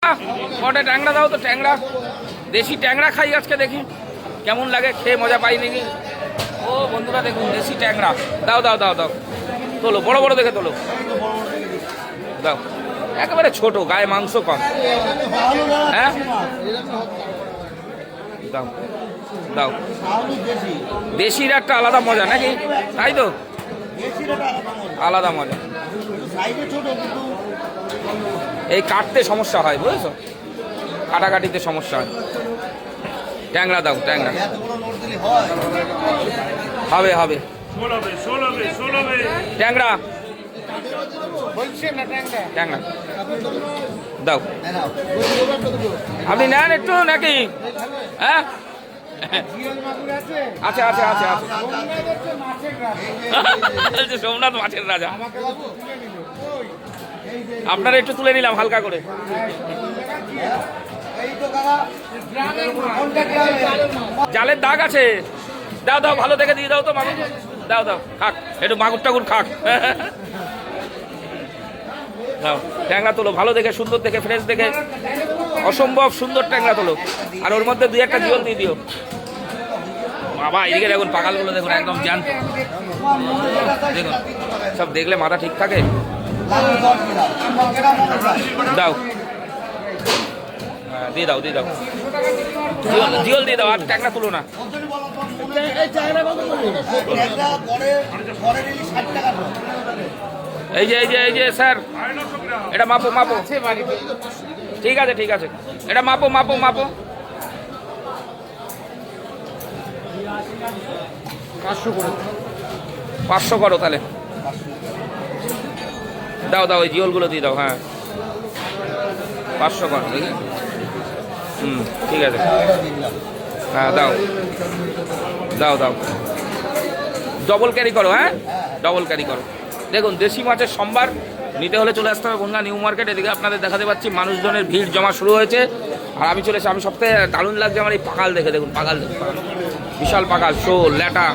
কটা ট্যাংরা দাও তো, ট্যাংরা দেশি ট্যাংরা খাই আজকে, দেখি কেমন লাগে, খেয়ে মজা পাই নাকি। ও বন্ধুরা দেখুন দেশি ট্যাংরা, দাও দাও দাও দাও, তোলো বড় বড় দেখে তোলো, দাও একেবারে ছোট, গায়ে মাংস কম। হ্যাঁ দাও দাও, দেশির একটা আলাদা মজা নাকি, তাই তো, আলাদা মজা। এই কাটতে সমস্যা হয় বুঝেছো, কাটাকাটিতে সমস্যা হয়। ট্যাংরা দাও, ট্যাংরা হবে হবে, ট্যাংরা ট্যাংরা দাও। আপনি নেন একটু নাকি? হ্যাঁ আচ্ছা আচ্ছা আচ্ছা আচ্ছা, সোমনাথ মাছের রাজা, আপনারা একটু তুলে নিলাম হালকা করে। জালের দাগ আছে, দাও দাও ভালো দেখে দিয়ে দাও তো মাগুর, দাও দাও খাক একটু, মাগুর টাগুর খাক। দাও ট্যাংরা তোলো ভালো দেখে, সুন্দর দেখে, ফ্রেশ দেখে, অসম্ভব সুন্দর ট্যাংরা তোলো, আর ওর মধ্যে দুই একটা জিওল দিয়ে দিও। বাবা এদিকে দেখুন পাকালগুলো দেখুন একদম জ্যান্ত, দেখুন সব দেখলে মাথা ঠিক থাকে। দাও দিয়ে দাও দিয়ে দাও, জিওল দিয়ে দাও, আর ট্যাংরা তুলো না। এই যে এই যে এই যে স্যার, এটা মাপো মাপো, ঠিক আছে ঠিক আছে, এটা মাপো মাপো মাপো, 500 করো তাহলে, দাও দাও ওই জিওলগুলো দিয়ে দাও। হ্যাঁ 500 করো দেখি, ঠিক আছে, হ্যাঁ দাও দাও দাও, ডবল ক্যারি করো, হ্যাঁ ডবল ক্যারি করো। দেখুন দেশি মাছের সম্ভার নিতে হলে চলে আসতে হবে বনগাঁ নিউ মার্কেট। এদিকে আপনাদের দেখাতে পাচ্ছি মানুষজনের ভিড় জমা শুরু হয়েছে, আর আমি চলে এসে, আমি সবথেকে দারুণ লাগছে আমার এই পাকাল দেখে, দেখুন পাকাল দেখুন, বিশাল পাকাল, শোল ল্যাটা,